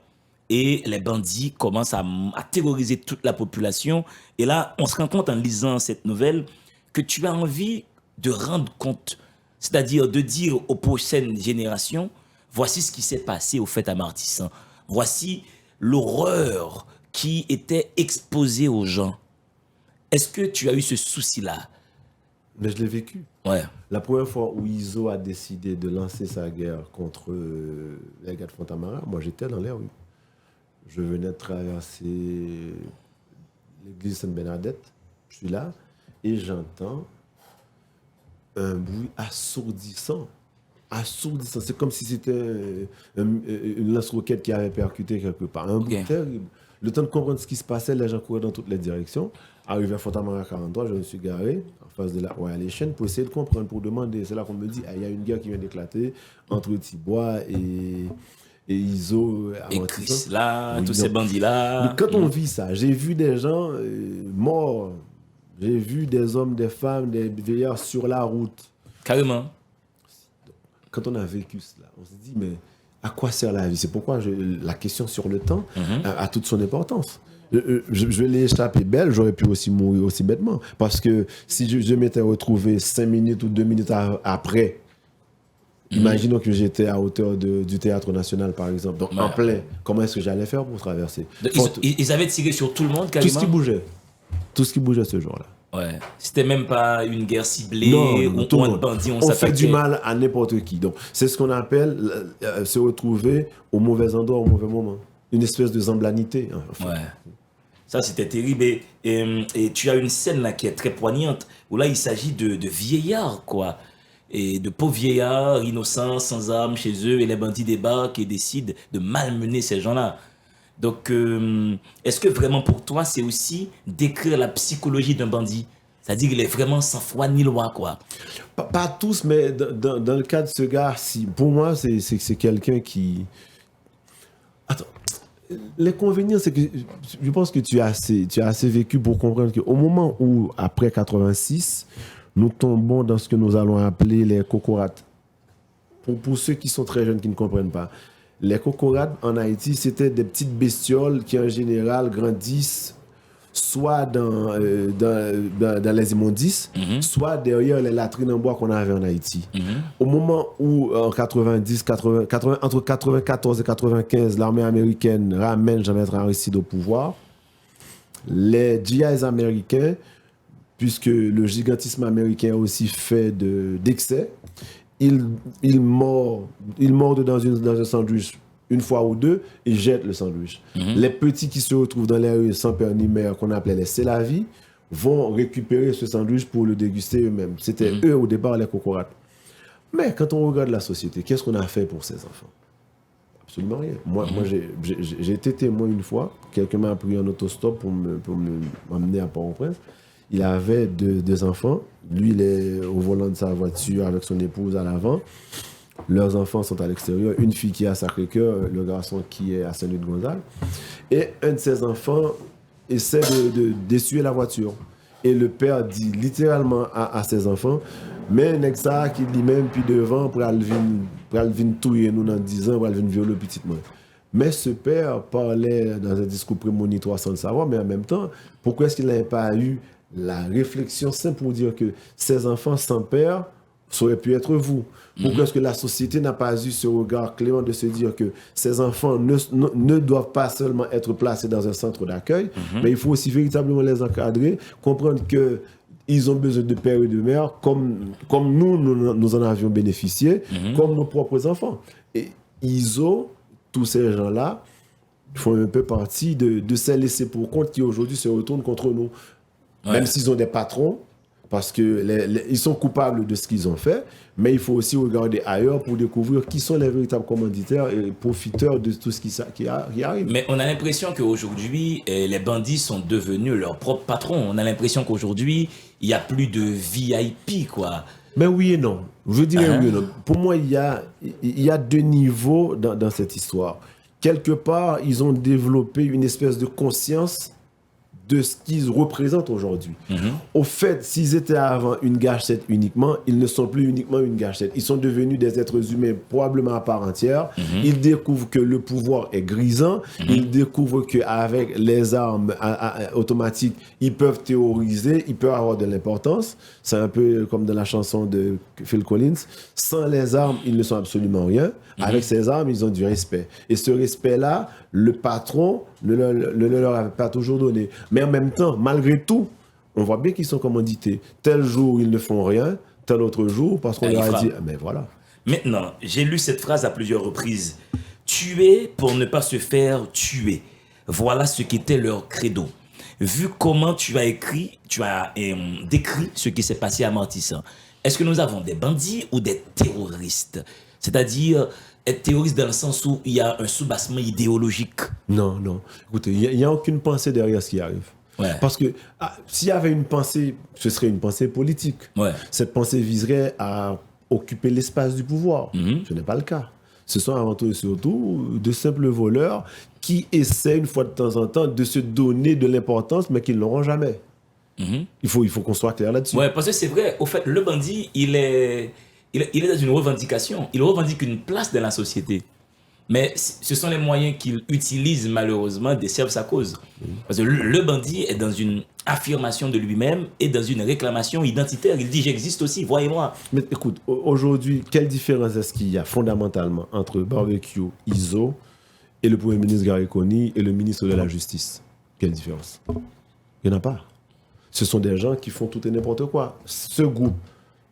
et les bandits commencent à terroriser toute la population. Et là, on se rend compte en lisant cette nouvelle que tu as envie de rendre compte, c'est-à-dire de dire aux prochaines générations, voici ce qui s'est passé au fait à Martissant. Voici l'horreur qui était exposée aux gens. Est-ce que tu as eu ce souci-là? Mais je l'ai vécu. Ouais. La première fois où Iso a décidé de lancer sa guerre contre les gars de Fontamara, moi j'étais dans les rues. Je venais de traverser l'église Sainte-Bernadette. Je suis là et j'entends un bruit assourdissant. Assourdissant. C'est comme si c'était une lance-roquette qui avait percuté quelque part. Un bruit terrible. Le temps de comprendre ce qui se passait, les gens couraient dans toutes les directions. Arrivé à Fontamara 43, je me suis garé en face de la Royal Chaîne pour essayer de comprendre, pour demander. C'est là qu'on me dit il y a une guerre qui vient d'éclater entre Tibois et Iso. Et Chris là, tous ces bandits-là. Mais quand on vit ça, j'ai vu des gens morts. J'ai vu des hommes, des femmes, des vieillards sur la route. Carrément. Quand on a vécu cela, on se dit, mais à quoi sert la vie? C'est pourquoi la question sur le temps a toute son importance. Je l'ai échappé belle, j'aurais pu aussi mourir aussi bêtement. Parce que si je m'étais retrouvé 5 minutes ou 2 minutes après, imaginons que j'étais à hauteur du Théâtre National, par exemple, donc en plein, comment est-ce que j'allais faire pour traverser? Ils avaient tiré sur tout le monde, carrément? Tout ce qui bougeait. Tout ce qui bougeait ce jour-là. Ouais. C'était même pas une guerre ciblée, non, tout le monde. Bandits, on fait du mal à n'importe qui. Donc, c'est ce qu'on appelle se retrouver au mauvais endroit, au mauvais moment. Une espèce de zamblanité. Enfin. Ouais. Ça, c'était terrible. Et tu as une scène là qui est très poignante, où là, il s'agit de vieillards, quoi. Et de pauvres vieillards, innocents, sans armes chez eux, et les bandits débarquent et décident de malmener ces gens-là. Donc, est-ce que vraiment pour toi, c'est aussi décrire la psychologie d'un bandit? C'est-à-dire qu'il est vraiment sans foi ni loi, quoi. Pas tous, mais dans le cas de ce gars, si, pour moi, c'est quelqu'un qui... Attends, l'inconvénient, c'est que je pense que tu as assez vécu pour comprendre qu'au moment où, après 86, nous tombons dans ce que nous allons appeler les cocorates. Pour ceux qui sont très jeunes, qui ne comprennent pas. Les cocorates en Haïti, c'était des petites bestioles qui en général grandissent soit dans les immondices, soit derrière les latrines en bois qu'on avait en Haïti. Au moment où, en entre 94 et 95, l'armée américaine ramène Jean-Bertrand Aristide au pouvoir, les GIs américains, puisque le gigantisme américain a aussi fait d'excès, il mord dans un sandwich une fois ou deux et jette le sandwich. Les petits qui se retrouvent dans les rues sans père ni mère, qu'on appelait les Sélavis, vont récupérer ce sandwich pour le déguster eux-mêmes. C'était eux au départ les cocorates. Mais quand on regarde la société, qu'est-ce qu'on a fait pour ces enfants? Absolument rien. Moi j'ai été témoin une fois. Quelqu'un m'a pris en autostop pour m'emmener à Port-au-Prince. Il avait deux enfants. Lui, il est au volant de sa voiture avec son épouse à l'avant. Leurs enfants sont à l'extérieur. Une fille qui est à Sacré-Cœur, le garçon qui est à Saint-Louis-de-Gonzague. Et un de ses enfants essaie d'essuyer la voiture. Et le père dit littéralement à ses enfants, mais nèg ça qui dit même puis devant pour aller venir touyer nous dans 10 ans, pour aller venir violer petit moi. Mais ce père parlait dans un discours prémonitoire sans le savoir, mais en même temps, pourquoi est-ce qu'il n'avait pas eu la réflexion simple pour dire que ces enfants sans père, ça aurait pu être vous? Pourquoi est-ce que la société n'a pas eu ce regard clément de se dire que ces enfants ne doivent pas seulement être placés dans un centre d'accueil, mais il faut aussi véritablement les encadrer, comprendre qu'ils ont besoin de père et de mère, comme nous en avions bénéficié, comme nos propres enfants. Et ISO, tous ces gens-là, font un peu partie de ces laissés pour compte qui aujourd'hui se retournent contre nous. Ouais. Même s'ils ont des patrons, Parce que ils sont coupables de ce qu'ils ont fait, mais il faut aussi regarder ailleurs pour découvrir qui sont les véritables commanditaires et profiteurs de tout ce qui arrive. Mais on a l'impression qu'aujourd'hui, les bandits sont devenus leurs propres patrons. On a l'impression qu'aujourd'hui, il n'y a plus de VIP, quoi. Mais oui et non. Je dirais oui et non. Pour moi, il y a deux niveaux dans cette histoire. Quelque part, ils ont développé une espèce de conscience de ce qu'ils représentent aujourd'hui. Au fait, s'ils étaient avant une gâchette uniquement, ils ne sont plus uniquement une gâchette. Ils sont devenus des êtres humains probablement à part entière. Ils découvrent que le pouvoir est grisant. Ils découvrent qu'avec les armes automatiques, ils peuvent théoriser, ils peuvent avoir de l'importance. C'est un peu comme dans la chanson de Phil Collins. Sans les armes, ils ne sont absolument rien. Avec ces armes, ils ont du respect. Et ce respect-là, le patron ne leur avait pas toujours donné. Mais en même temps, malgré tout, on voit bien qu'ils sont commandités. Tel jour, ils ne font rien. Tel autre jour, parce qu'on leur a dit, mais voilà. Maintenant, j'ai lu cette phrase à plusieurs reprises. Tuer pour ne pas se faire tuer. Voilà ce qu'était leur credo. Vu comment tu as décrit ce qui s'est passé à Martissant, est-ce que nous avons des bandits ou des terroristes? C'est-à-dire être terroriste dans le sens où il y a un soubassement idéologique. Non. Écoutez, il n'y a aucune pensée derrière ce qui arrive. Ouais. Parce que s'il y avait une pensée, ce serait une pensée politique. Ouais. Cette pensée viserait à occuper l'espace du pouvoir. Ce n'est pas le cas. Ce sont avant tout et surtout de simples voleurs qui essaient une fois de temps en temps de se donner de l'importance, mais qui ne l'auront jamais. Il faut qu'on soit clair là-dessus. Ouais, parce que c'est vrai, au fait, le bandit, il est dans une revendication. Il revendique une place dans la société. Mais ce sont les moyens qu'il utilise, malheureusement, desservent sa cause. Parce que le bandit est dans une affirmation de lui-même et dans une réclamation identitaire. Il dit, j'existe aussi, voyez-moi. Mais écoute, aujourd'hui, quelle différence est-ce qu'il y a fondamentalement entre Barbecue, ISO et le Premier ministre Gary Coney et le ministre de la Justice? Quelle différence? Il n'y en a pas. Ce sont des gens qui font tout et n'importe quoi. Ce groupe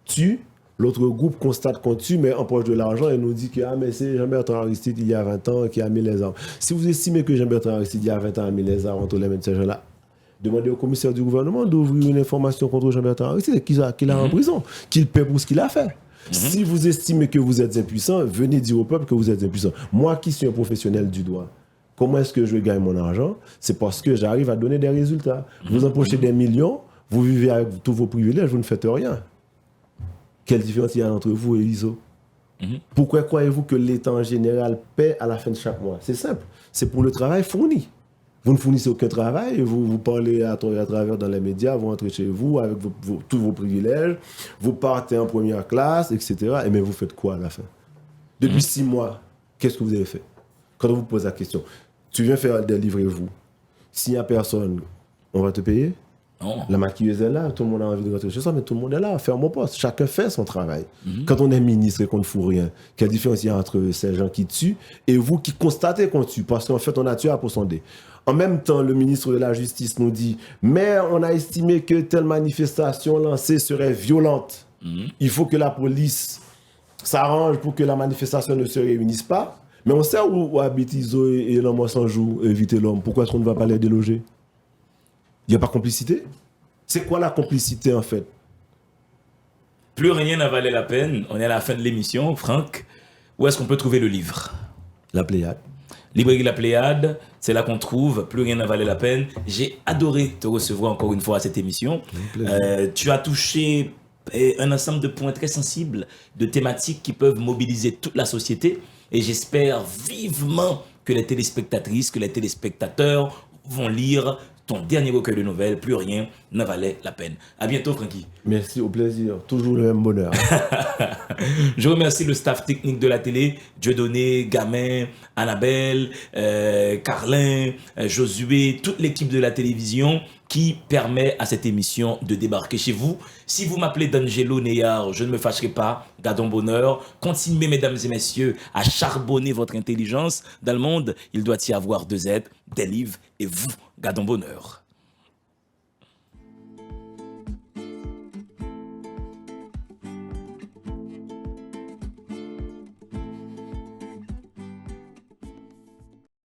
tue. L'autre groupe constate qu'on tue, mais empoche de l'argent et nous dit que mais c'est Jean-Bertrand Aristide, il y a 20 ans, qui a mis les armes. Si vous estimez que Jean-Bertrand Aristide, il y a 20 ans, a mis les armes entre les mains de ces gens-là, demandez au commissaire du gouvernement d'ouvrir une information contre Jean-Bertrand Aristide, qu'il a en prison, qu'il paie pour ce qu'il a fait. Si vous estimez que vous êtes impuissant, venez dire au peuple que vous êtes impuissant. Moi qui suis un professionnel du droit, comment est-ce que je gagne mon argent? C'est parce que j'arrive à donner des résultats. Vous empochez des millions, vous vivez avec tous vos privilèges, vous ne faites rien. Quelle différence il y a entre vous et ISO? Pourquoi croyez-vous que l'État en général paie à la fin de chaque mois? C'est simple, c'est pour le travail fourni. Vous ne fournissez aucun travail, vous parlez à travers dans les médias, vous rentrez chez vous avec tous vos privilèges, vous partez en première classe, etc. Et mais vous faites quoi à la fin? Depuis 6 mois, qu'est-ce que vous avez fait? Quand on vous pose la question, tu viens faire des livrez-vous, s'il n'y a personne, on va te payer? Non. La maquilleuse est là, tout le monde a envie de rentrer chez soi, mais tout le monde est là, faire mon poste. Chacun fait son travail. Quand on est ministre et qu'on ne fout rien, quelle différence il y a entre ces gens qui tuent et vous qui constatez qu'on tue? Parce qu'en fait, on a tué à pourcenter. En même temps, le ministre de la Justice nous dit « Mais on a estimé que telle manifestation lancée serait violente. Il faut que la police s'arrange pour que la manifestation ne se réunisse pas. » Mais on sait où habite Iso et l'homme sans jour, éviter l'homme. Pourquoi est-ce qu'on ne va pas les déloger? Il n'y a pas complicité? C'est quoi la complicité en fait? Plus rien n'a valait la peine. On est à la fin de l'émission. Franck, où est-ce qu'on peut trouver le livre? La Pléiade. Librairie La Pléiade, c'est là qu'on trouve. Plus rien n'a valait la peine. J'ai adoré te recevoir encore une fois à cette émission. Tu as touché un ensemble de points très sensibles, de thématiques qui peuvent mobiliser toute la société. Et j'espère vivement que les téléspectatrices, que les téléspectateurs vont lire ton dernier recueil de nouvelles, Plus rien ne valait la peine. À bientôt, Francky. Merci, au plaisir. Toujours le même bonheur. Je remercie le staff technique de la télé, Dieudonné, Gamin, Annabelle, Carlin, Josué, toute l'équipe de la télévision qui permet à cette émission de débarquer chez vous. Si vous m'appelez D'Angelo Neyard, je ne me fâcherai pas. Gardons bonheur. Continuez, mesdames et messieurs, à charbonner votre intelligence. Dans le monde, il doit y avoir 2 êtres, des livres et vous. Gardons bonheur.